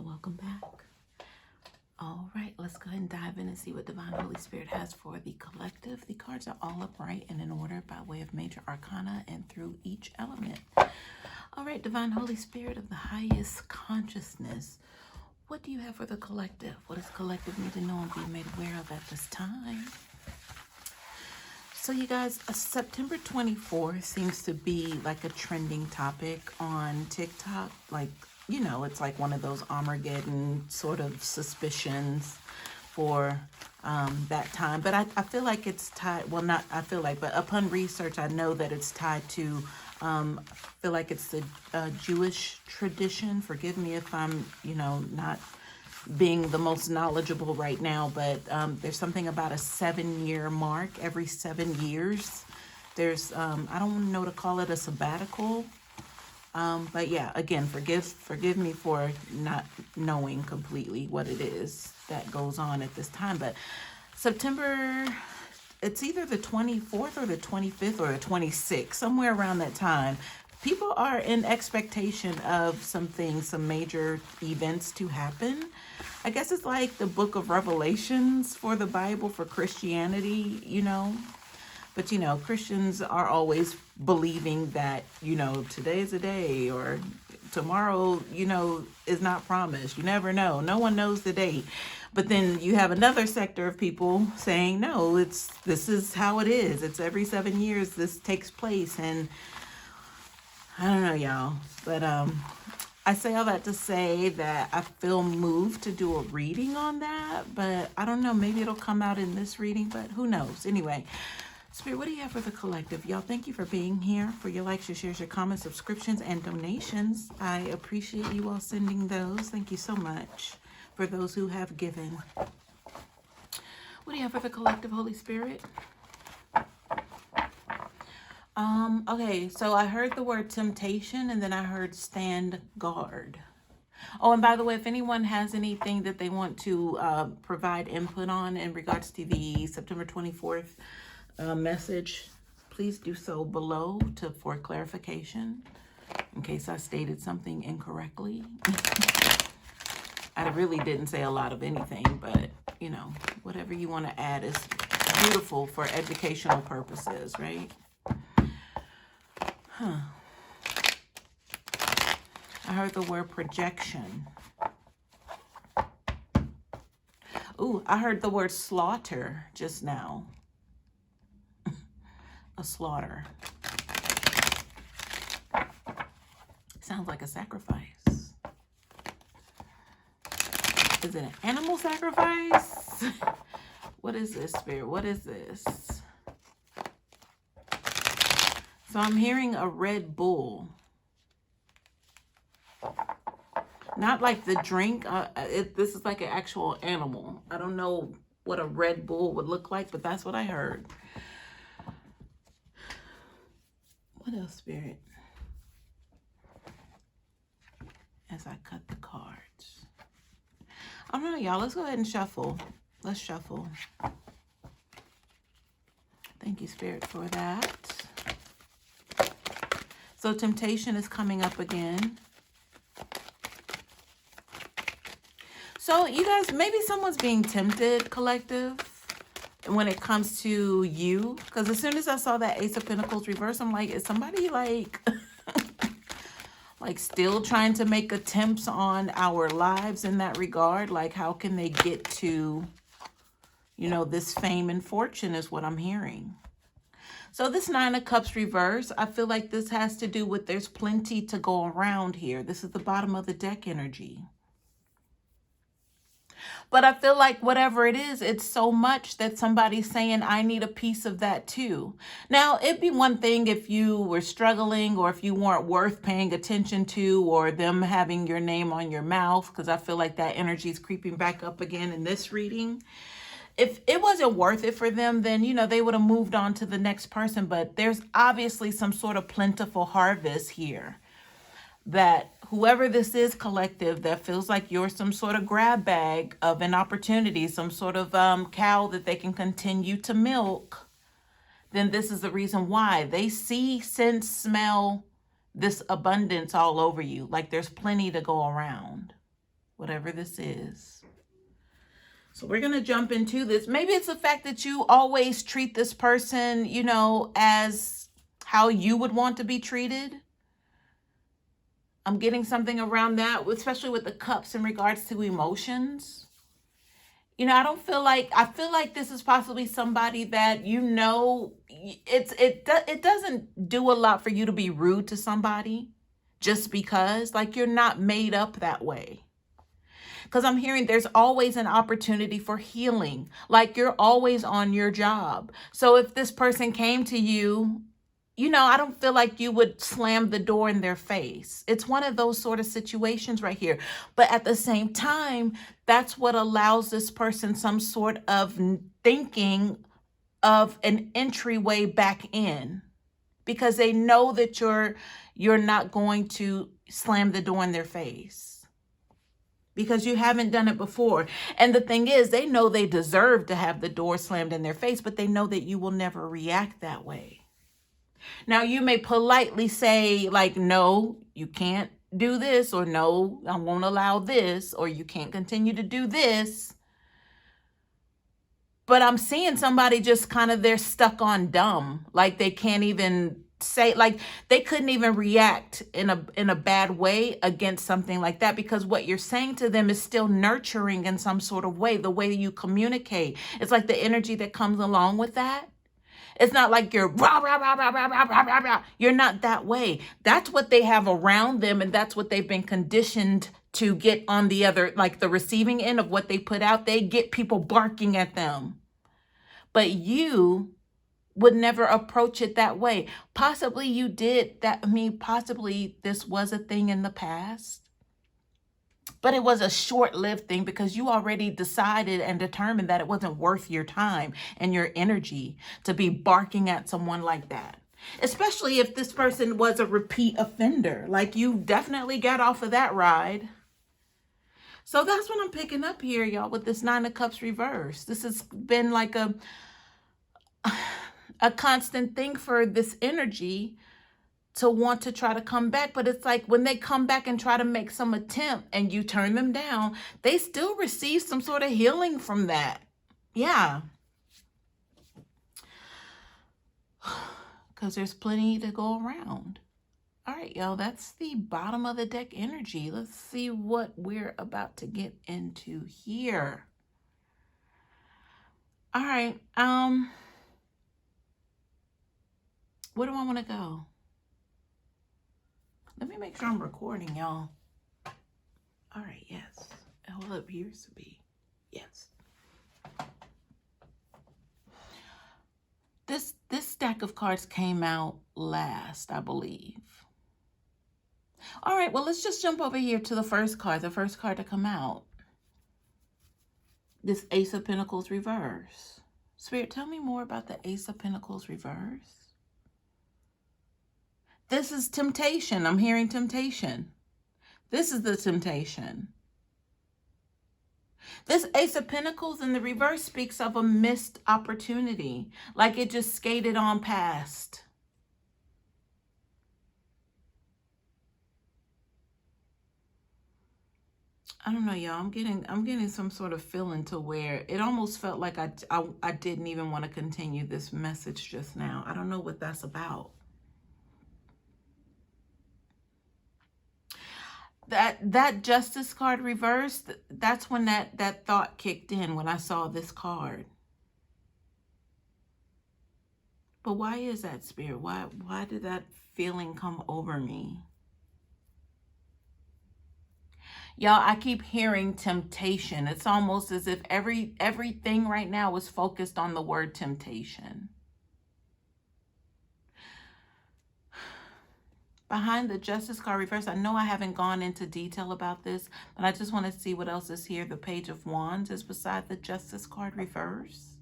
Welcome back. All right, let's go ahead and dive in and see what Divine Holy Spirit has for the collective. The cards are all upright and in order by way of major arcana and through each element. All right, Divine Holy Spirit of the highest consciousness, what do you have for the collective? What does collective need to know and be made aware of at this time? So you guys, September 24th seems to be like a trending topic on TikTok. Like, you know, it's like one of those Armageddon sort of suspicions for that time. But I feel like it's tied, well, not I feel like, but upon research, I know that it's tied to, I feel like it's the Jewish tradition. Forgive me if I'm, not being the most knowledgeable right now, but there's something about a 7-year mark. Every 7 years, there's, I don't know to call it a sabbatical. But yeah, again, forgive me for not knowing completely what it is that goes on at this time. But September, it's either the 24th or the 25th or the 26th, somewhere around that time. People are in expectation of some major events to happen. I guess it's like the book of Revelations for the Bible, for Christianity, But, Christians are always believing that, today is a day or tomorrow, is not promised. You never know. No one knows the date. But then you have another sector of people saying, no, this is how it is. It's every 7 years this takes place. And I don't know, y'all. But I say all that to say that I feel moved to do a reading on that. But I don't know. Maybe it'll come out in this reading. But who knows? Anyway. Spirit, what do you have for the collective? Y'all, thank you for being here, for your likes, your shares, your comments, subscriptions, and donations. I appreciate you all sending those. Thank you so much for those who have given. What do you have for the collective, Holy Spirit? Okay, so I heard the word temptation, and then I heard stand guard. Oh, and by the way, if anyone has anything that they want to provide input on in regards to the September 24th message, please do so below for clarification in case I stated something incorrectly. I really didn't say a lot of anything, but whatever you want to add is beautiful for educational purposes, right? I heard the word projection. Ooh, I heard the word slaughter just now. A slaughter. Sounds like a sacrifice. Is it an animal sacrifice? What is this, Spirit? What is this? So I'm hearing a Red Bull. Not like the drink. This is like an actual animal. I don't know what a Red Bull would look like, but that's what I heard. What else, Spirit? As I cut the cards. I don't know, y'all. Let's go ahead and shuffle. Let's shuffle. Thank you, Spirit, for that. So temptation is coming up again. So you guys, maybe someone's being tempted, collective, when it comes to you. Because as soon as I saw that Ace of Pentacles reverse, I'm like, is somebody like still trying to make attempts on our lives in that regard? Like, how can they get to, this fame and fortune is what I'm hearing. So this Nine of Cups reverse, I feel like this has to do with there's plenty to go around here. This is the bottom of the deck energy. But I feel like whatever it is, it's so much that somebody's saying, I need a piece of that too. Now, it'd be one thing if you were struggling or if you weren't worth paying attention to or them having your name on your mouth, because I feel like that energy is creeping back up again in this reading. If it wasn't worth it for them, then, they would have moved on to the next person. But there's obviously some sort of plentiful harvest here. That whoever this is, collective, that feels like you're some sort of grab bag of an opportunity, some sort of cow that they can continue to milk, then this is the reason why. They see, sense, smell this abundance all over you. Like there's plenty to go around. whatever this is. So we're going to jump into this. Maybe it's the fact that you always treat this person, you know, as how you would want to be treated. I'm getting something around that, especially with the cups in regards to emotions. You know, I feel like this is possibly somebody that, you know, it doesn't do a lot for you to be rude to somebody just because, like, you're not made up that way. Because I'm hearing there's always an opportunity for healing. Like, you're always on your job. So if this person came to you, you know, I don't feel like you would slam the door in their face. It's one of those sort of situations right here. But at the same time, that's what allows this person some sort of thinking of an entryway back in, because they know that you're not going to slam the door in their face, because you haven't done it before. And the thing is, they know they deserve to have the door slammed in their face, but they know that you will never react that way. Now, you may politely say, like, no, you can't do this, or no, I won't allow this, or you can't continue to do this. But I'm seeing somebody just kind of, they're stuck on dumb. Like, they can't even say, like, they couldn't even react in a bad way against something like that, because what you're saying to them is still nurturing in some sort of way. The way you communicate, it's like the energy that comes along with that. It's not like you're rah, rah, rah, rah, rah, rah, rah, rah, rah. You're not that way. That's what they have around them, and that's what they've been conditioned to get on the other, like the receiving end of what they put out. They get people barking at them. But you would never approach it that way. Possibly you did that. I mean, possibly this was a thing in the past. But it was a short-lived thing, because you already decided and determined that it wasn't worth your time and your energy to be barking at someone like that. Especially if this person was a repeat offender. Like, you definitely got off of that ride. So that's what I'm picking up here, y'all, with this Nine of Cups reverse. This has been like a constant thing for this energy to want to try to come back. But it's like when they come back and try to make some attempt and you turn them down, they still receive some sort of healing from that. Yeah. Because there's plenty to go around. All right, y'all, that's the bottom of the deck energy. Let's see what we're about to get into here. All right. Where do I want to go? Let me make sure I'm recording, y'all. All right, yes. Well, it appears to be. Yes. This stack of cards came out last, I believe. All right, well, let's just jump over here to the first card to come out. This Ace of Pentacles reverse. Spirit, tell me more about the Ace of Pentacles reverse. This is temptation. I'm hearing temptation. This is the temptation. This Ace of Pentacles in the reverse speaks of a missed opportunity, like it just skated on past. I don't know, y'all. I'm getting some sort of feeling to where it almost felt like I didn't even want to continue this message just now. I don't know what that's about. That Justice card reversed, that's when that thought kicked in, when I saw this card. But why is that, Spirit? Why did that feeling come over me? Y'all, I keep hearing temptation. It's almost as if everything right now is focused on the word temptation. Behind the Justice card reverse, I know I haven't gone into detail about this, but I just want to see what else is here. The Page of Wands is beside the Justice card reverse.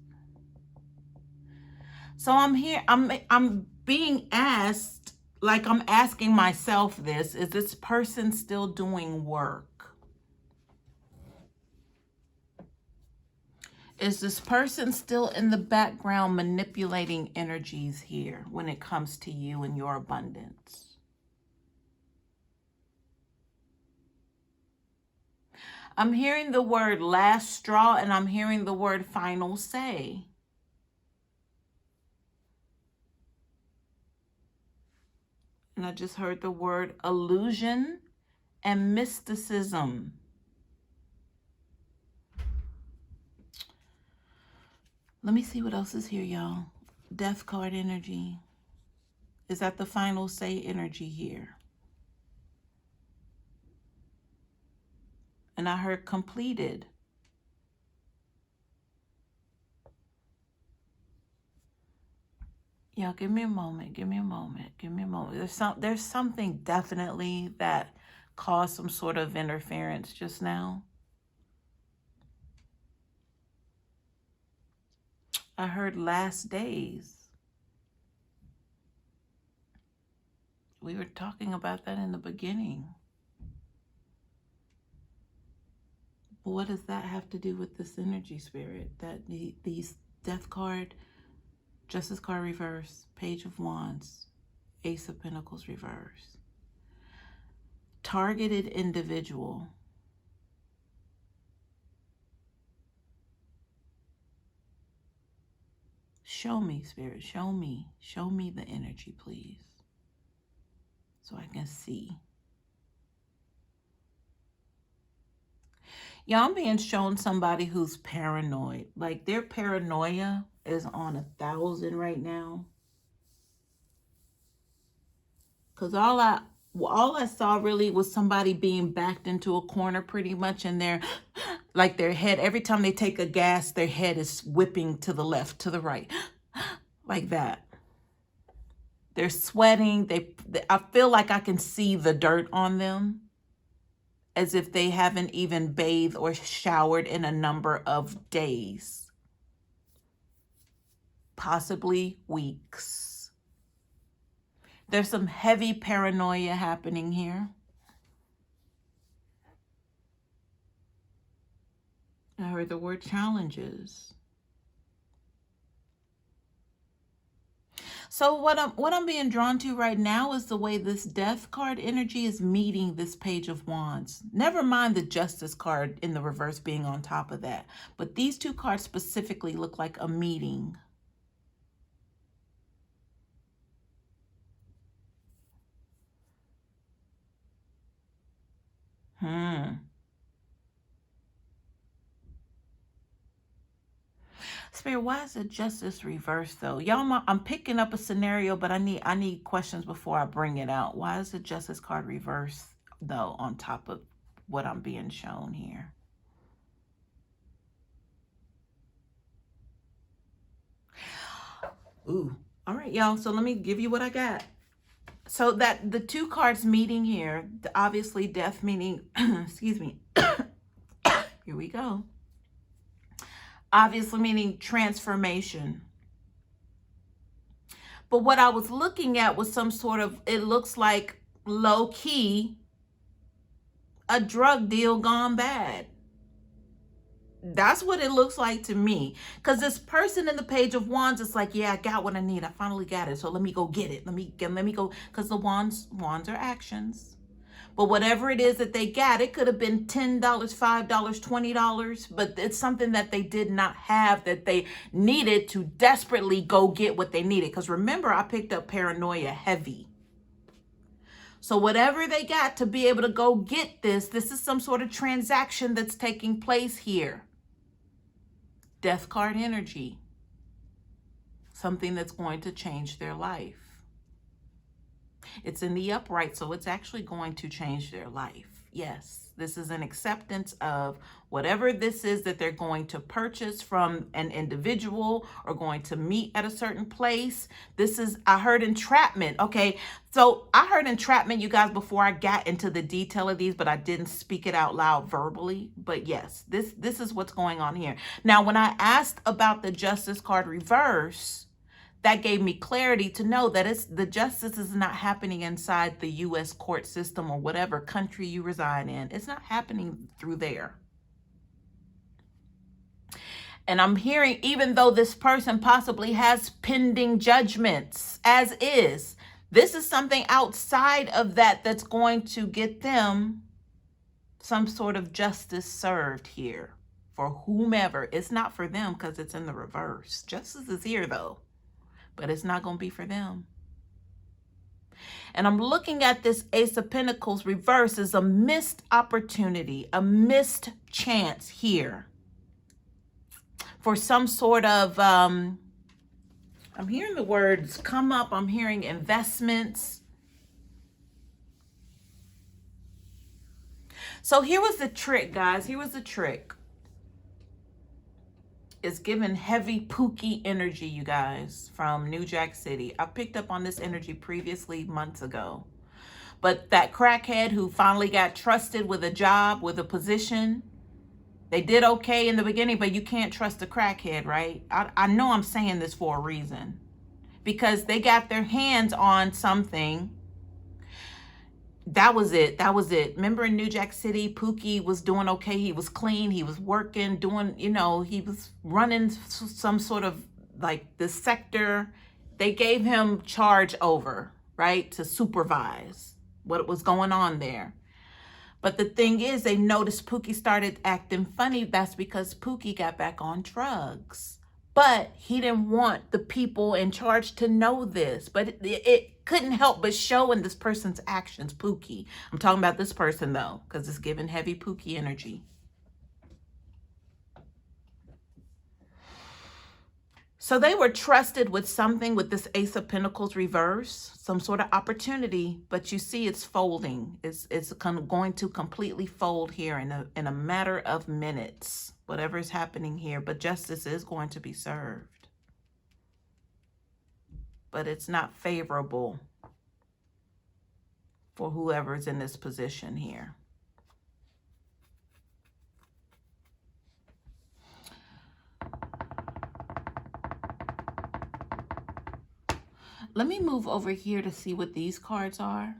So I'm here, I'm being asked, like I'm asking myself this, is this person still doing work? Is this person still in the background manipulating energies here when it comes to you and your abundance? I'm hearing the word last straw, and I'm hearing the word final say. And I just heard the word illusion and mysticism. Let me see what else is here, y'all. Death card energy. Is that the final say energy here? And I heard completed. Y'all, give me a moment. Give me a moment. Give me a moment. There's something definitely that caused some sort of interference just now. I heard last days. We were talking about that in the beginning. What does that have to do with this energy, Spirit? That these death card, Justice card reverse, Page of Wands, Ace of Pentacles reverse. Targeted individual. Show me, Spirit, show me. Show me the energy, please, so I can see. Yeah, I'm being shown somebody who's paranoid. Like their paranoia is on 1,000 right now. Because all I saw really was somebody being backed into a corner pretty much, and they're like their head, every time they take a gas, their head is whipping to the left, to the right, like that. They're sweating. I feel like I can see the dirt on them, as if they haven't even bathed or showered in a number of days, possibly weeks. There's some heavy paranoia happening here. I heard the word challenges. So what I'm being drawn to right now is the way this death card energy is meeting this Page of Wands. Never mind the Justice card in the reverse being on top of that. But these two cards specifically look like a meeting. Spirit, why is the Justice reversed though? Y'all, I'm picking up a scenario, but I need questions before I bring it out. Why is the Justice card reversed though on top of what I'm being shown here? Ooh, all right, y'all. So let me give you what I got. So that the two cards meeting here, obviously death meaning, excuse me. Here we go. Obviously meaning transformation. But what I was looking at was some sort of, it looks like low key, a drug deal gone bad. That's what it looks like to me. Because this person in the Page of Wands is like, yeah, I got what I need. I finally got it. So let me go get it. Let me go. Because the wands are actions. But whatever it is that they got, it could have been $10, $5, $20. But it's something that they did not have that they needed to desperately go get what they needed. Because remember, I picked up paranoia heavy. So whatever they got to be able to go get this is some sort of transaction that's taking place here. Death card energy. Something that's going to change their life. It's in the upright, so it's actually going to change their life. Yes, this is an acceptance of whatever this is that they're going to purchase from an individual or going to meet at a certain place. This is, I heard entrapment. Okay, so I heard entrapment, you guys, before I got into the detail of these, but I didn't speak it out loud verbally. But yes, this is what's going on here. Now, when I asked about the Justice card reverse, that gave me clarity to know that the justice is not happening inside the U.S. court system or whatever country you reside in. It's not happening through there. And I'm hearing, even though this person possibly has pending judgments as is, this is something outside of that that's going to get them some sort of justice served here for whomever. It's not for them because it's in the reverse. Justice is here though, but it's not going to be for them. And I'm looking at this Ace of Pentacles reverse as a missed opportunity, a missed chance here for some sort of, I'm hearing the words come up. I'm hearing investments. So here was the trick, guys. Here was the trick. It's giving heavy Pookie energy, you guys, from New Jack City. I picked up on this energy previously months ago. But that crackhead who finally got trusted with a job, with a position, they did okay in the beginning, but you can't trust a crackhead, right? I know I'm saying this for a reason. Because they got their hands on something. That was it. That was it. Remember in New Jack City, Pookie was doing okay. He was clean. He was working, doing, you know, he was running some sort of like the sector. They gave him charge over, right, to supervise what was going on there. But the thing is, they noticed Pookie started acting funny. That's because Pookie got back on drugs. But he didn't want the people in charge to know this. But it couldn't help but show in this person's actions, Pookie. I'm talking about this person, though, because it's giving heavy Pookie energy. So they were trusted with something with this Ace of Pentacles reverse, some sort of opportunity. But you see it's folding. It's going to completely fold here in a matter of minutes. Whatever is happening here, but justice is going to be served. But it's not favorable for whoever's in this position here. Let me move over here to see what these cards are.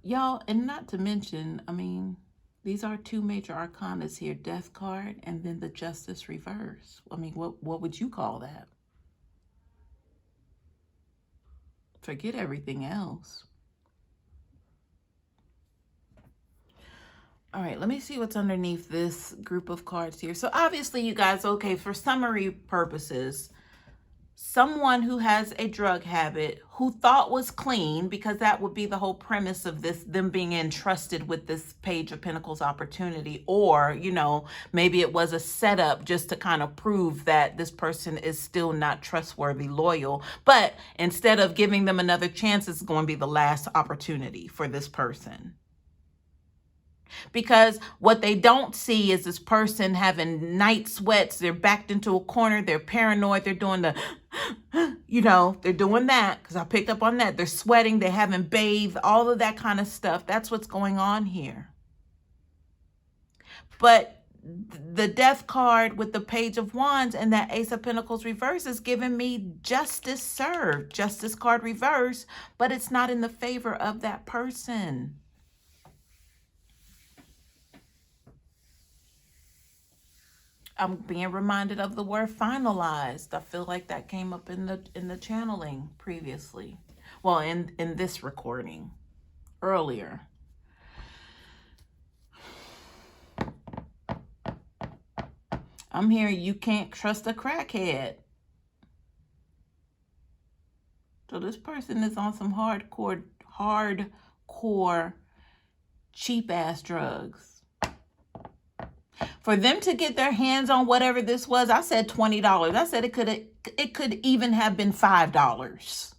Y'all, and not to mention, I mean, these are two major arcanas here, Death card and then the Justice reverse. I mean, what would you call that? Forget everything else. All right, let me see what's underneath this group of cards here. So obviously, you guys, okay, for summary purposes, someone who has a drug habit who thought was clean, because that would be the whole premise of this, them being entrusted with this Page of Pentacles opportunity. Or, you know, maybe it was a setup just to kind of prove that this person is still not trustworthy, loyal. But instead of giving them another chance, it's going to be the last opportunity for this person. Because what they don't see is this person having night sweats. They're backed into a corner. They're paranoid. They're doing the, you know, they're doing that because I picked up on that. They're sweating. They haven't bathed, all of that kind of stuff. That's what's going on here. But the Death card with the Page of Wands and that Ace of Pentacles reverse is giving me justice served. Justice card reverse, but it's not in the favor of that person. I'm being reminded of the word finalized. I feel like that came up in the channeling previously. Well, in this recording earlier. I'm hearing you can't trust a crackhead. So this person is on some hardcore cheap ass drugs. For them to get their hands on whatever this was, I said $20. I said it could even have been $5.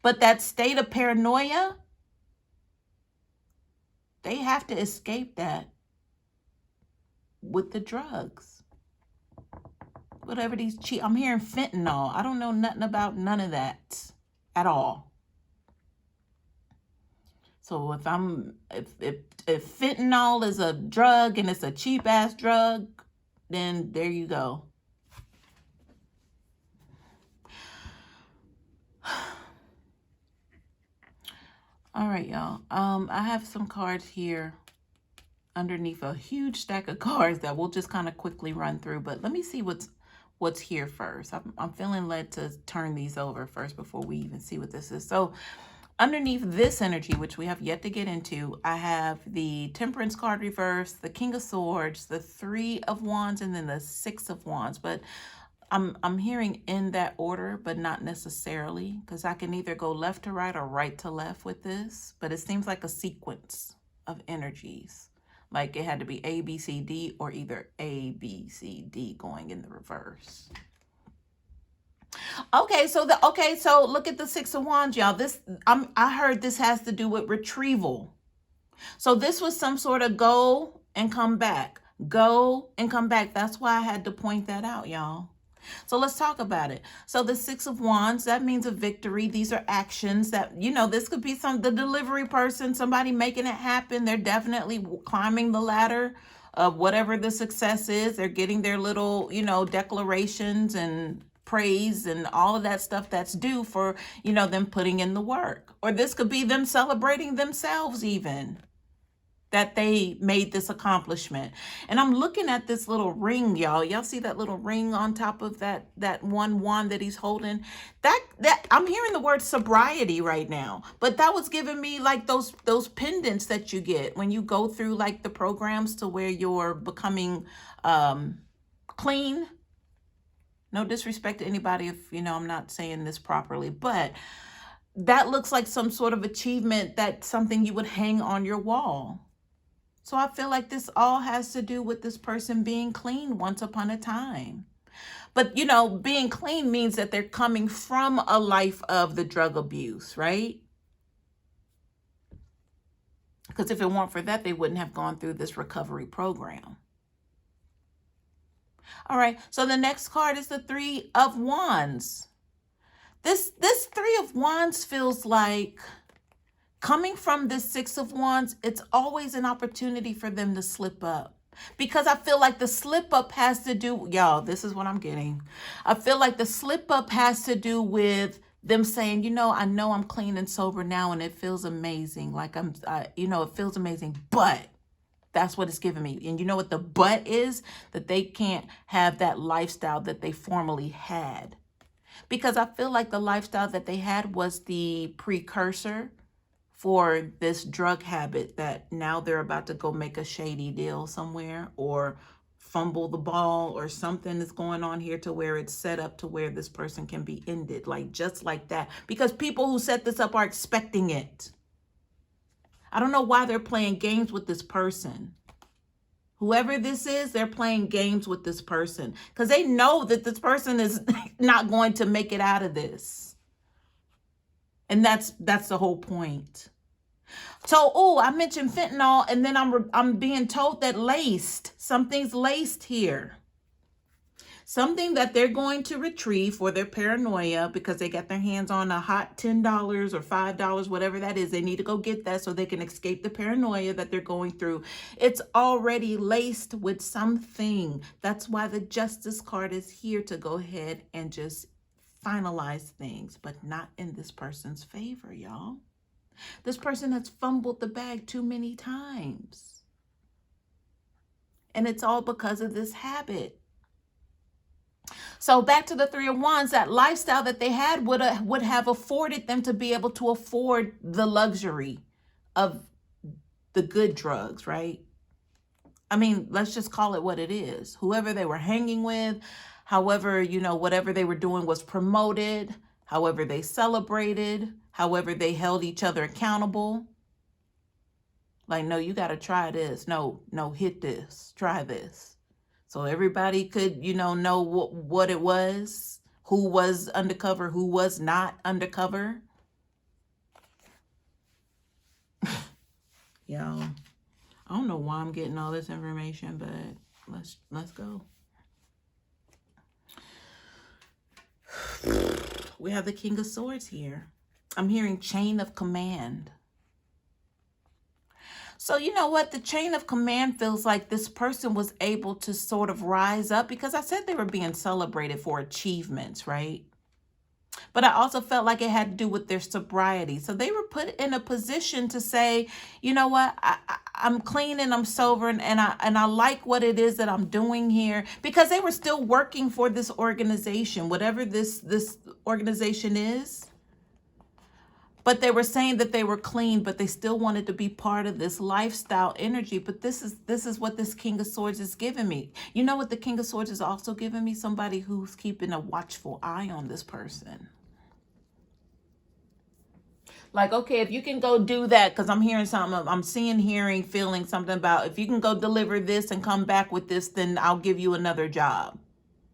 But that state of paranoia, they have to escape that with the drugs. Whatever these cheap, I'm hearing fentanyl. I don't know nothing about none of that at all. So if fentanyl is a drug and it's a cheap ass drug, then there you go. All right, y'all. I have some cards here underneath a huge stack of cards that we'll just kind of quickly run through. But let me see what's here first. I'm feeling led to turn these over first before we even see what this is. So Underneath this energy, which we have yet to get into, I have the Temperance card reversed, the King of Swords, the Three of Wands, and then the Six of Wands. But I'm hearing in that order, but not necessarily, because I can either go left to right or right to left with this. But it seems like a sequence of energies. Like it had to be A, B, C, D, or either A, B, C, D going in the reverse. Okay, so look at the Six of Wands, y'all. I heard this has to do with retrieval. So this was some sort of go and come back. Go and come back. That's why I had to point that out, y'all. So let's talk about it. So the Six of Wands, that means a victory. These are actions that, this could be the delivery person, somebody making it happen. They're definitely climbing the ladder of whatever the success is. They're getting their little, declarations and praise and all of that stuff that's due for, them putting in the work. Or this could be them celebrating themselves even, that they made this accomplishment. And I'm looking at this little ring, y'all. Y'all see that little ring on top of that one wand that he's holding? That I'm hearing the word sobriety right now. But that was giving me like those pendants that you get when you go through like the programs to where you're becoming clean. No disrespect to anybody if, I'm not saying this properly, but that looks like some sort of achievement, that's something you would hang on your wall. So I feel like this all has to do with this person being clean once upon a time. But, being clean means that they're coming from a life of the drug abuse, right? Because if it weren't for that, they wouldn't have gone through this recovery program. All right, so the next card is the Three of Wands. This Three of Wands feels like, coming from this Six of Wands, it's always an opportunity for them to slip up. Because I feel like the slip up has to do, y'all, this is what I'm getting. I feel like the slip up has to do with them saying, I know I'm clean and sober now and it feels amazing. Like it feels amazing, but that's what it's giving me. And you know what the but is? That they can't have that lifestyle that they formerly had. Because I feel like the lifestyle that they had was the precursor for this drug habit that now they're about to go make a shady deal somewhere or fumble the ball or something is going on here to where it's set up to where this person can be ended, like just like that. Because people who set this up are expecting it. I don't know why they're playing games with this person. Whoever this is, they're playing games with this person because they know that this person is not going to make it out of this. And that's the whole point. So, I mentioned fentanyl, and then I'm being told that something's laced here. Something that they're going to retrieve for their paranoia because they got their hands on a hot $10 or $5, whatever that is. They need to go get that so they can escape the paranoia that they're going through. It's already laced with something. That's why the Justice card is here to go ahead and just finalize things, but not in this person's favor, y'all. This person has fumbled the bag too many times. And it's all because of this habit. So back to the Three of Wands, that lifestyle that they had would have afforded them to be able to afford the luxury of the good drugs, right? I mean, let's just call it what it is. Whoever they were hanging with, however, whatever they were doing was promoted, however they celebrated, however they held each other accountable. Like, no, you got to try this. No, hit this. Try this. So everybody could, know what it was, who was undercover, who was not undercover. Y'all, I don't know why I'm getting all this information, but let's go. We have the King of Swords here. I'm hearing chain of command. So you know what? The chain of command feels like this person was able to sort of rise up because I said they were being celebrated for achievements, right? But I also felt like it had to do with their sobriety. So they were put in a position to say, you know what? I'm clean and I'm sober and I like what it is that I'm doing here, because they were still working for this organization, whatever this organization is. But they were saying that they were clean, but they still wanted to be part of this lifestyle energy. But this is what this King of Swords is giving me. You know what the King of Swords is also giving me? Somebody who's keeping a watchful eye on this person. Like, okay, if you can go do that, because I'm hearing something, I'm seeing, hearing, feeling something about if you can go deliver this and come back with this, then I'll give you another job.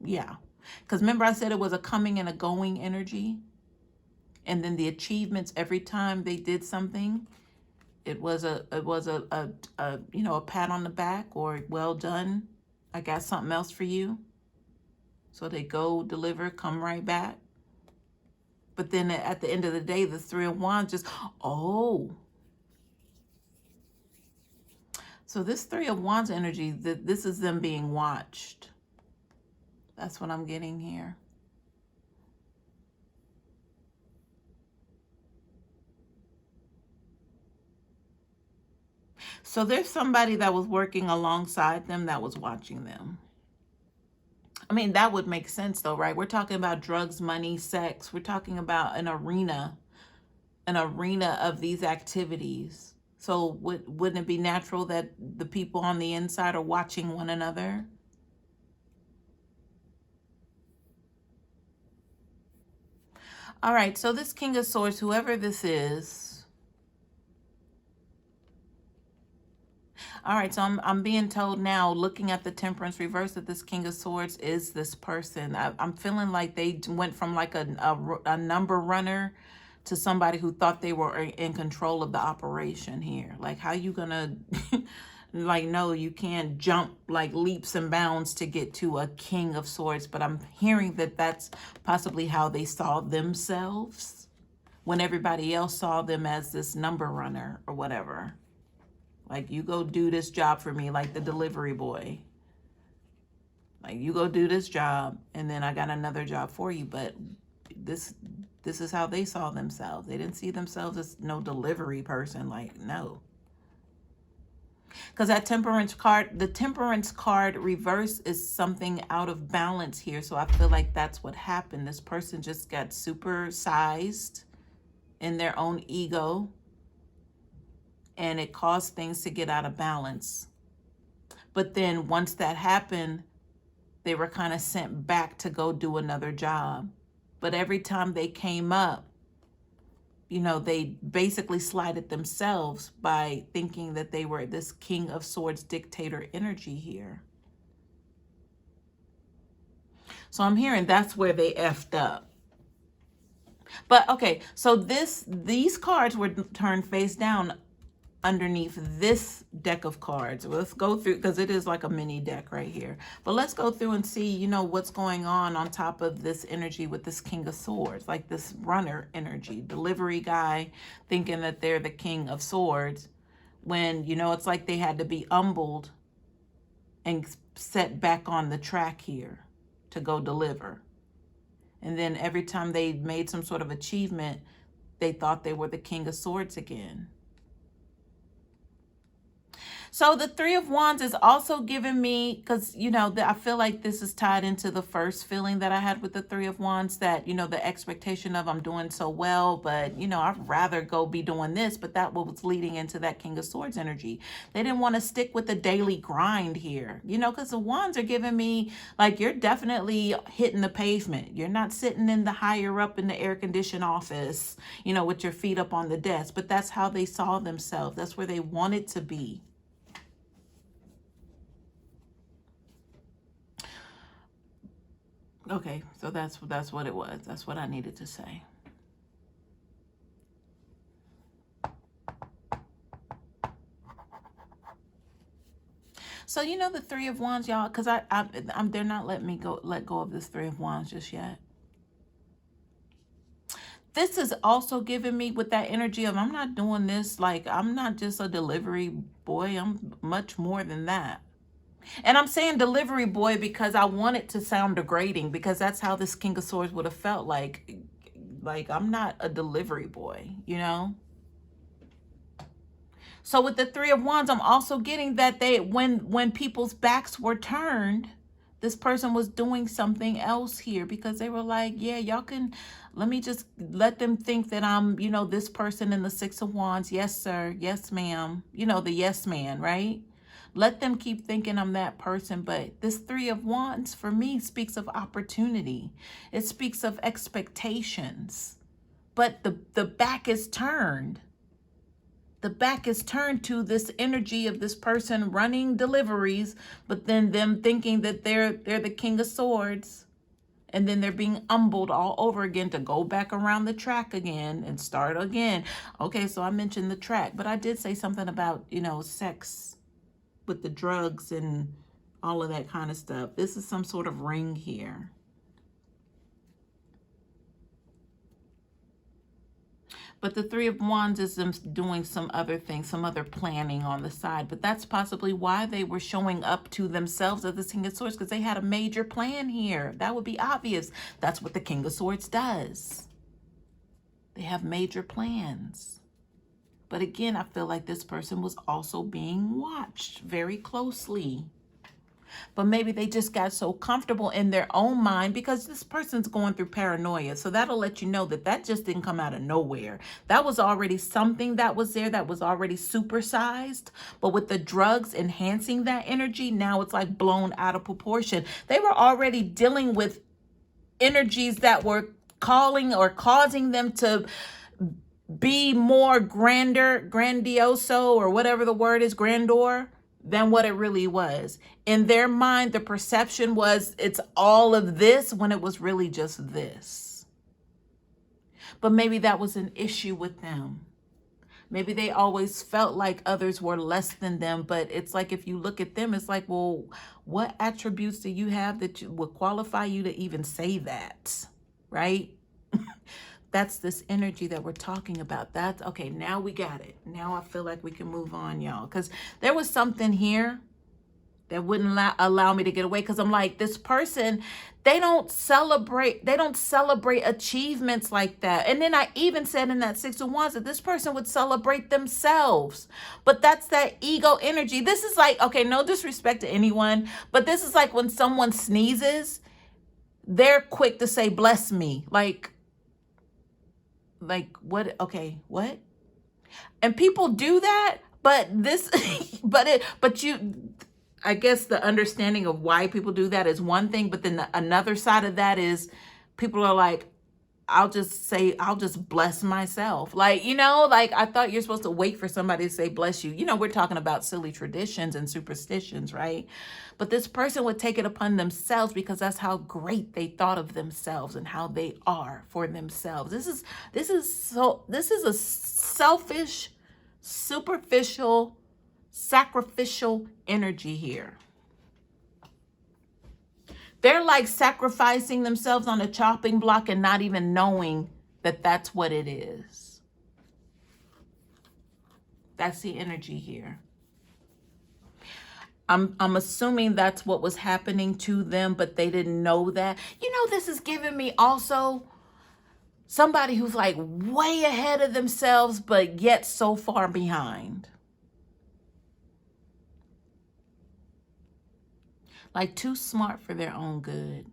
Yeah. Because remember I said it was a coming and a going energy? And then the achievements every time they did something, it was a you know, a pat on the back or well done. I got something else for you. So they go deliver, come right back. But then at the end of the day, the Three of Wands just, oh. So this Three of Wands energy, this is them being watched. That's what I'm getting here. So there's somebody that was working alongside them that was watching them. I mean, that would make sense though, right? We're talking about drugs, money, sex. We're talking about an arena of these activities. So wouldn't it be natural that the people on the inside are watching one another? All right, so this King of Swords, whoever this is, all right, so I'm being told now, looking at the Temperance reverse, that this King of Swords is this person. I'm feeling like they went from like a number runner to somebody who thought they were in control of the operation here. Like, how you gonna, like, no, you can't jump like leaps and bounds to get to a King of Swords. But I'm hearing that that's possibly how they saw themselves when everybody else saw them as this number runner or whatever. Like, you go do this job for me, like the delivery boy. Like, you go do this job, and then I got another job for you. But this is how they saw themselves. They didn't see themselves as no delivery person. Like, no. Because that Temperance card, the Temperance card reverse is something out of balance here. So I feel like that's what happened. This person just got super sized in their own ego, and it caused things to get out of balance. But then once that happened, they were kind of sent back to go do another job. But every time they came up, you know, they basically slighted themselves by thinking that they were this King of Swords dictator energy here. So I'm hearing that's where they effed up. But okay, so these cards were turned face down underneath this deck of cards. Let's go through, because it is like a mini deck right here. But let's go through and see, you know, what's going on top of this energy with this King of Swords, like this runner energy, delivery guy thinking that they're the King of Swords, when, you know, it's like they had to be humbled and set back on the track here to go deliver. And then every time they made some sort of achievement, they thought they were the King of Swords again. So the Three of Wands is also giving me, because, you know, I feel like this is tied into the first feeling that I had with the Three of Wands, that, you know, the expectation of I'm doing so well, but, you know, I'd rather go be doing this. But that was leading into that King of Swords energy. They didn't want to stick with the daily grind here, you know, because the Wands are giving me, like, you're definitely hitting the pavement. You're not sitting in the higher up in the air-conditioned office, you know, with your feet up on the desk. But that's how they saw themselves. That's where they wanted to be. Okay, so that's what it was. That's what I needed to say. So, you know, the Three of Wands, y'all, because they're not letting me let go of this Three of Wands just yet. This is also giving me with that energy of I'm not doing this, like, I'm not just a delivery boy. I'm much more than that. And I'm saying delivery boy because I want it to sound degrading, because that's how this King of Swords would have felt like I'm not a delivery boy, you know? So with the Three of Wands, I'm also getting that when people's backs were turned, This person was doing something else here because they were like, yeah, y'all can, let me just let them think that I'm, this person in the Six of Wands. Yes, sir. Yes, ma'am. The yes man, right? Let them keep thinking I'm that person. But this Three of Wands for me speaks of opportunity. It speaks of expectations. But the back is turned. The back is turned to this energy of this person running deliveries, but then them thinking that they're the King of Swords. And then they're being humbled all over again to go back around the track again and start again. Okay, so I mentioned the track, but I did say something about, sex with the drugs and all of that kind of stuff. This is some sort of ring here. But the Three of Wands is them doing some other things, some other planning on the side. But that's possibly why they were showing up to themselves as the King of Swords, because they had a major plan here. That would be obvious. That's what the King of Swords does. They have major plans. But again, I feel like this person was also being watched very closely. But maybe they just got so comfortable in their own mind because this person's going through paranoia. So that'll let you know that that just didn't come out of nowhere. That was already something that was there that was already supersized. But with the drugs enhancing that energy, now it's like blown out of proportion. They were already dealing with energies that were calling or causing them to be more grandioso, or whatever the word is, grandeur, than what it really was. In their mind, the perception was it's all of this when it was really just this. But maybe that was an issue with them. Maybe they always felt like others were less than them, but it's like if you look at them, it's like, well, what attributes do you have that would qualify you to even say that, right? That's this energy that we're talking about. That's okay. Now we got it. Now I feel like we can move on, y'all. Because there was something here that wouldn't allow me to get away. Because I'm like, this person, they don't celebrate achievements like that. And then I even said in that Six of Wands that this person would celebrate themselves. But that's that ego energy. This is like, okay, no disrespect to anyone, but this is like when someone sneezes, they're quick to say, bless me. Like what? Okay, what? And people do that, but this, I guess the understanding of why people do that is one thing, but then another side of that is people are like, I'll just bless myself. Like, I thought you're supposed to wait for somebody to say bless you. We're talking about silly traditions and superstitions, right? But this person would take it upon themselves because that's how great they thought of themselves and how they are for themselves. This is a selfish, superficial, sacrificial energy here. They're like sacrificing themselves on a chopping block and not even knowing that that's what it is. That's the energy here. I'm assuming that's what was happening to them, but they didn't know that. This is giving me also somebody who's like way ahead of themselves, but yet so far behind. Like too smart for their own good.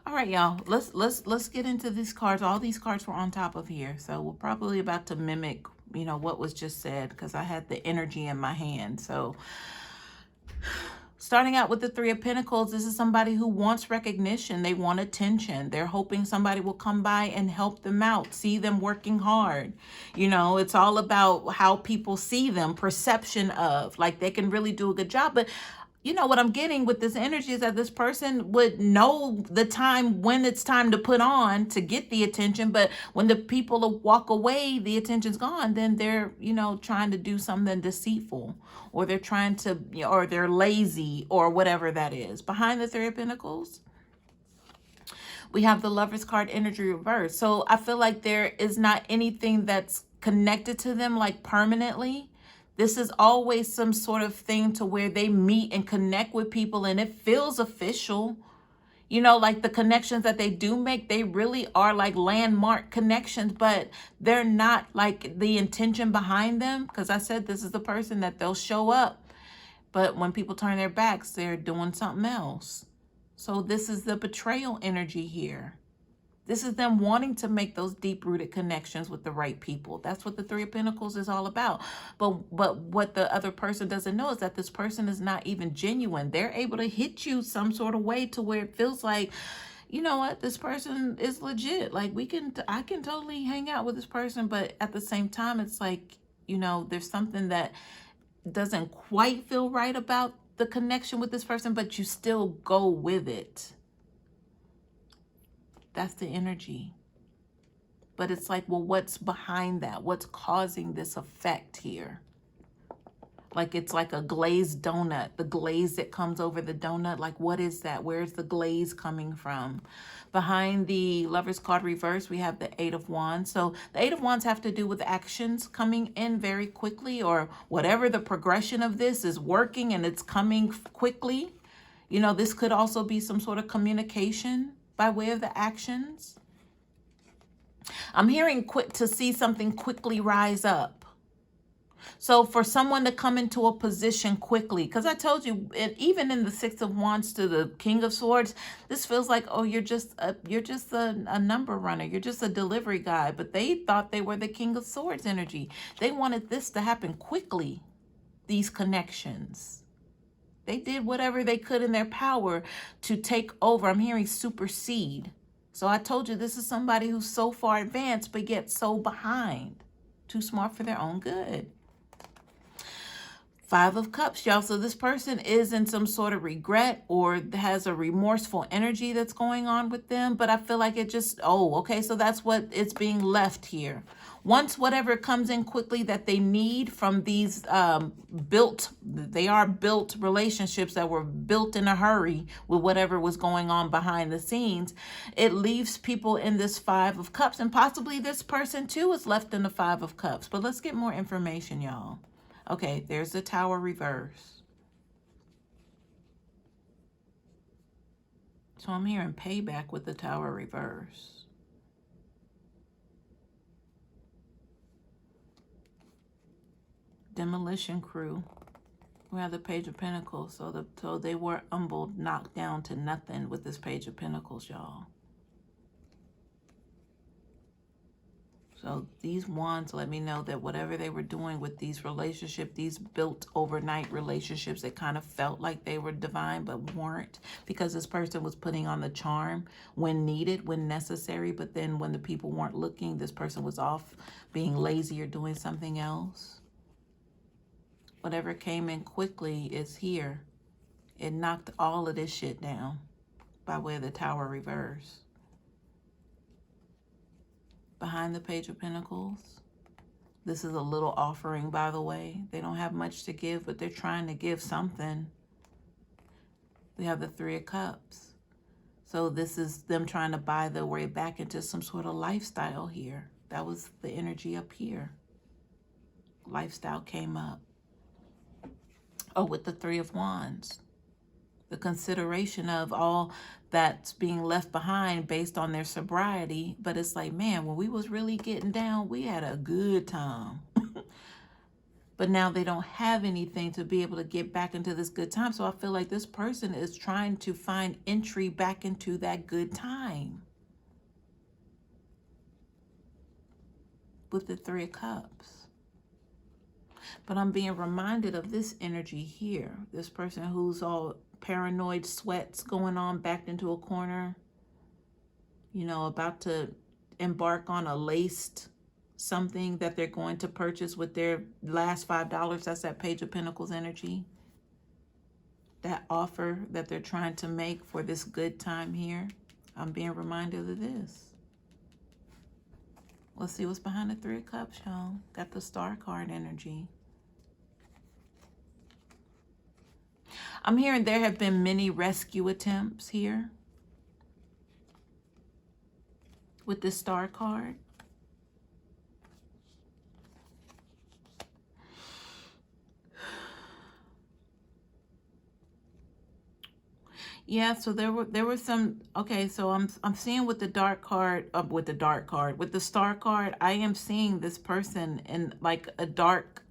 All right, y'all. Let's get into these cards. All these cards were on top of here, so we're probably about to mimic, what was just said because I had the energy in my hand. So, starting out with the Three of Pentacles, this is somebody who wants recognition. They want attention. They're hoping somebody will come by and help them out, see them working hard. It's all about how people see them, perception of, like they can really do a good job. But what I'm getting with this energy is that this person would know the time when it's time to put on to get the attention. But when the people walk away, the attention's gone, then they're, trying to do something deceitful, or they're trying to, or they're lazy, or whatever that is. Behind the Three of Pentacles, we have the Lover's card energy reversed. So I feel like there is not anything that's connected to them like permanently. This is always some sort of thing to where they meet and connect with people and it feels official. Like the connections that they do make, they really are like landmark connections, but they're not like the intention behind them. Because I said this is the person that they'll show up But when people turn their backs, they're doing something else. So this is the betrayal energy here. This is them wanting to make those deep-rooted connections with the right people. That's what the Three of Pentacles is all about. But what the other person doesn't know is that this person is not even genuine. They're able to hit you some sort of way to where it feels like, you know what, this person is legit. Like I can totally hang out with this person, but at the same time, it's like, you know, there's something that doesn't quite feel right about the connection with this person, but you still go with it. That's the energy. But it's like, well, what's behind that? What's causing this effect here? Like it's like a glazed donut, the glaze that comes over the donut. Like, what is that? Where's the glaze coming from? Behind the Lover's card reverse, we have the Eight of Wands. So the Eight of Wands have to do with actions coming in very quickly, or whatever the progression of this is working and it's coming quickly. You know, this could also be some sort of communication by way of the actions. I'm hearing quick to see something quickly rise up. So for someone to come into a position quickly, because I told you, even in the Six of Wands to the King of Swords, this feels like, oh, you're just a number runner. You're just a delivery guy. But they thought they were the King of Swords energy. They wanted this to happen quickly, these connections. They did whatever they could in their power to take over. I'm hearing supersede. So I told you, this is somebody who's so far advanced, but yet so behind. Too smart for their own good. Five of Cups, y'all. So this person is in some sort of regret or has a remorseful energy that's going on with them. But I feel like it just, oh, okay. So that's what it's being left here. Once whatever comes in quickly that they need from these built relationships that were built in a hurry with whatever was going on behind the scenes, it leaves people in this Five of Cups. And possibly this person too is left in the Five of Cups. But let's get more information, y'all. Okay, there's the Tower reverse. So I'm hearing payback with the Tower reverse. Demolition crew. We have the Page of Pentacles. So they were humbled, knocked down to nothing with this Page of Pentacles, y'all. So these wands let me know that whatever they were doing with these relationships, these built overnight relationships that kind of felt like they were divine but weren't, because this person was putting on the charm when needed, when necessary. But then when the people weren't looking, this person was off being lazy or doing something else. Whatever came in quickly is here. It knocked all of this shit down by way of the Tower reverse. Behind the Page of Pentacles, this is a little offering, by the way. They don't have much to give, but they're trying to give something. We have the Three of Cups. So this is them trying to buy their way back into some sort of lifestyle here. That was the energy up here. Lifestyle came up. Oh, with the Three of Wands. The consideration of all that's being left behind based on their sobriety. But it's like, man, when we was really getting down, we had a good time. But now they don't have anything to be able to get back into this good time. So I feel like this person is trying to find entry back into that good time. With the Three of Cups. But I'm being reminded of this energy here. This person who's all paranoid, sweats going on, backed into a corner, you know, about to embark on a laced something that they're going to purchase with their last $5. That's that Page of Pentacles energy. That offer that they're trying to make for this good time here. I'm being reminded of this. Let's see what's behind the Three of Cups, y'all. Got the Star card energy. I'm hearing there have been many rescue attempts here with the Star card. Yeah, so there were some. Okay, so I'm seeing with the dark card, with the Star card, I am seeing this person in like a dark.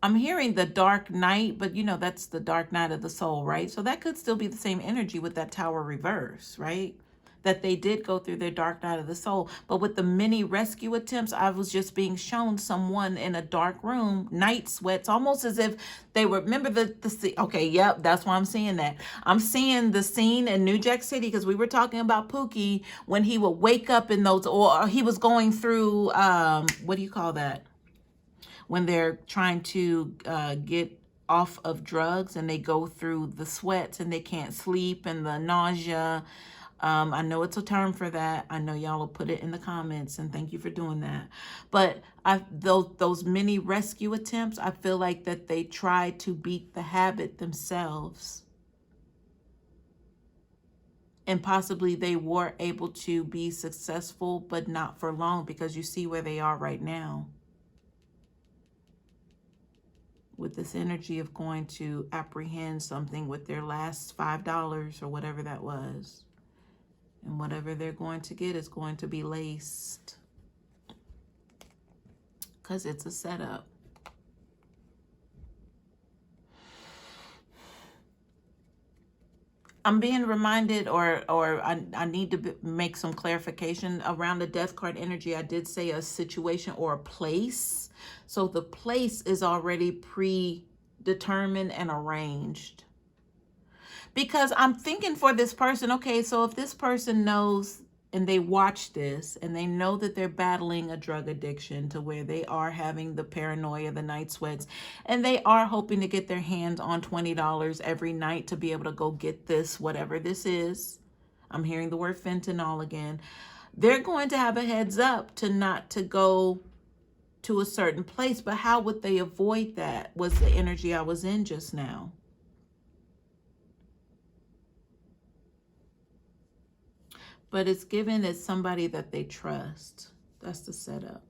I'm hearing the dark night, but you know, that's the dark night of the soul, right? So that could still be the same energy with that tower reverse, right? That they did go through their dark night of the soul. But with the many rescue attempts, I was just being shown someone in a dark room, night sweats, almost as if they were, remember okay, yep, that's why I'm seeing that. I'm seeing the scene in New Jack City, because we were talking about Pookie, when he would wake up in those, or he was going through, what do you call that? When they're trying to get off of drugs and they go through the sweats and they can't sleep and the nausea. I know it's a term for that. I know y'all will put it in the comments, and thank you for doing that. But those many rescue attempts, I feel like that they tried to beat the habit themselves. And possibly they were able to be successful, but not for long, because you see where they are right now. With this energy of going to apprehend something with their last $5 or whatever that was. And whatever they're going to get is going to be laced. Because it's a setup. I'm being reminded, or I need to make some clarification around the death card energy. I did say a situation or a place. So the place is already predetermined and arranged. Because I'm thinking for this person, okay, so if this person knows and they watch this and they know that they're battling a drug addiction to where they are having the paranoia, the night sweats, and they are hoping to get their hands on $20 every night to be able to go get this, whatever this is. I'm hearing the word fentanyl again. They're going to have a heads up to not to go to a certain place. But how would they avoid that was the energy I was in just now. But it's given as somebody that they trust. That's the setup.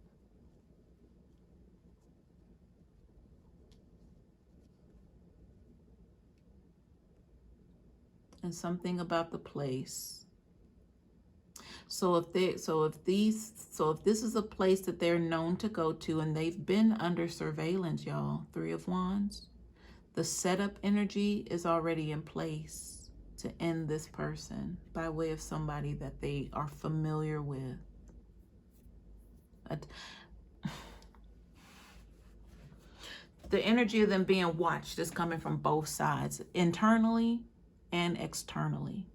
And something about the place. So if this is a place that they're known to go to and they've been under surveillance, y'all, 3 of Wands, the setup energy is already in place to end this person by way of somebody that they are familiar with. The energy of them being watched is coming from both sides, internally and externally.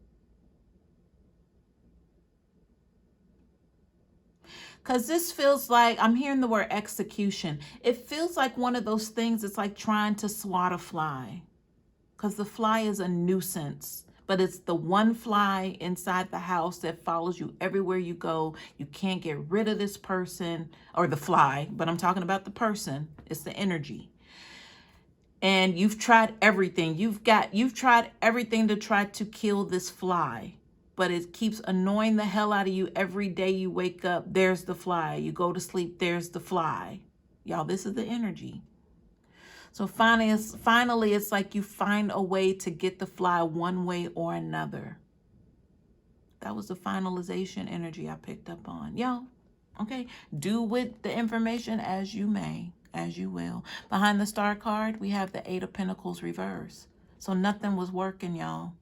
Because this feels like, I'm hearing the word execution. It feels like one of those things, it's like trying to swat a fly. Because the fly is a nuisance. But it's the one fly inside the house that follows you everywhere you go. You can't get rid of this person or the fly, but I'm talking about the person. It's the energy. And you've tried everything. You've tried everything to try to kill this fly, but it keeps annoying the hell out of you every day you wake up. There's the fly. You go to sleep, there's the fly. Y'all, this is the energy. So finally, it's like you find a way to get the fly one way or another. That was the finalization energy I picked up on. Y'all, okay? Do with the information as you may, as you will. Behind the star card, we have the 8 of Pentacles reverse. So nothing was working, y'all.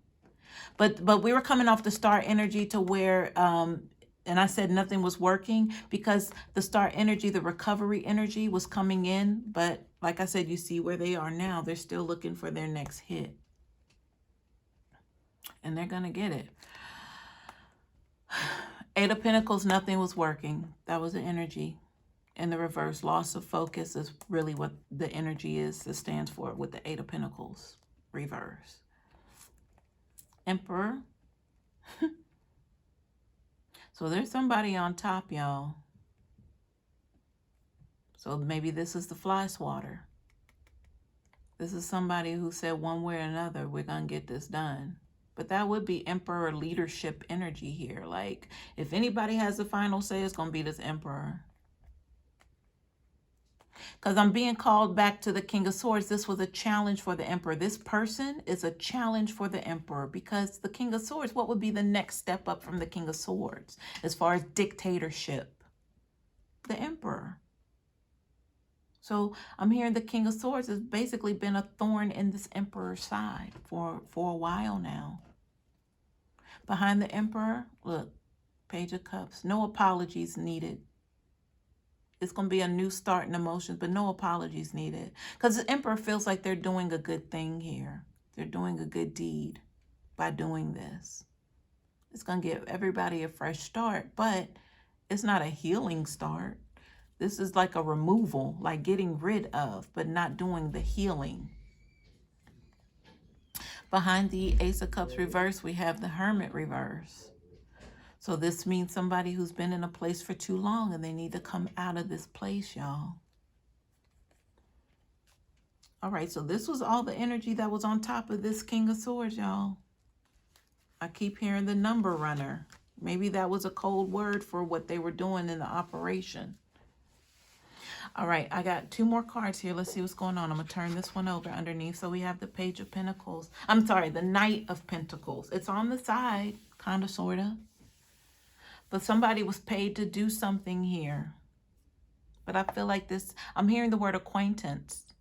But we were coming off the star energy to where, and I said nothing was working because the star energy, the recovery energy was coming in. But like I said, you see where they are now. They're still looking for their next hit. And they're going to get it. 8 of Pentacles, nothing was working. That was the energy. In the reverse, loss of focus is really what the energy is. It stands for with the 8 of Pentacles reverse. Emperor. So there's somebody on top, y'all. So maybe this is the fly swatter. This is somebody who said one way or another, we're going to get this done. But that would be Emperor leadership energy here. Like, if anybody has the final say, it's going to be this Emperor. Because I'm being called back to the King of Swords. This was a challenge for the Emperor. This person is a challenge for the Emperor. Because the King of Swords, what would be the next step up from the King of Swords as far as dictatorship? The Emperor. So I'm hearing the King of Swords has basically been a thorn in this Emperor's side for a while now. Behind the Emperor, look, Page of Cups. No apologies needed. It's going to be a new start in emotions, but no apologies needed. Because the Emperor feels like they're doing a good thing here. They're doing a good deed by doing this. It's going to give everybody a fresh start, but it's not a healing start. This is like a removal, like getting rid of, but not doing the healing. Behind the Ace of Cups reverse, we have the Hermit reverse. So this means somebody who's been in a place for too long and they need to come out of this place, y'all. All right, so this was all the energy that was on top of this King of Swords, y'all. I keep hearing the number runner. Maybe that was a cold word for what they were doing in the operation. All right, I got 2 more cards here. Let's see what's going on. I'm going to turn this one over underneath. So we have the Page of Pentacles. I'm sorry, the Knight of Pentacles. It's on the side, kind of, sort of. But somebody was paid to do something here. But I feel like this, I'm hearing the word acquaintance.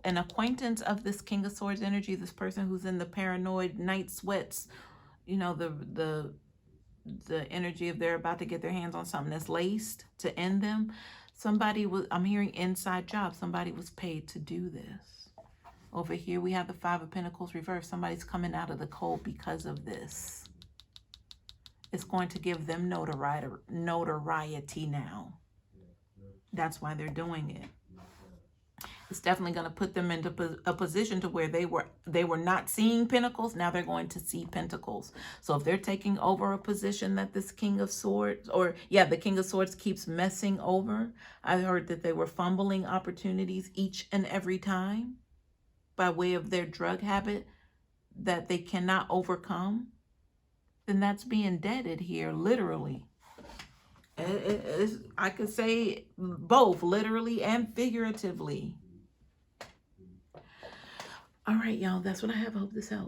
An acquaintance of this King of Swords energy, this person who's in the paranoid night sweats, you know, the energy of they're about to get their hands on something that's laced to end them. Somebody was, I'm hearing inside job. Somebody was paid to do this. Over here, we have the 5 of Pentacles reversed. Somebody's coming out of the cold because of this. It's going to give them notoriety now. That's why they're doing it. It's definitely going to put them into a position to where they were not seeing pentacles. Now they're going to see pentacles. So if they're taking over a position that this King of Swords, the King of Swords keeps messing over. I heard that they were fumbling opportunities each and every time by way of their drug habit that they cannot overcome. Then that's being deaded here, literally. I could say both, literally and figuratively. All right, y'all, that's what I have. I hope this helps.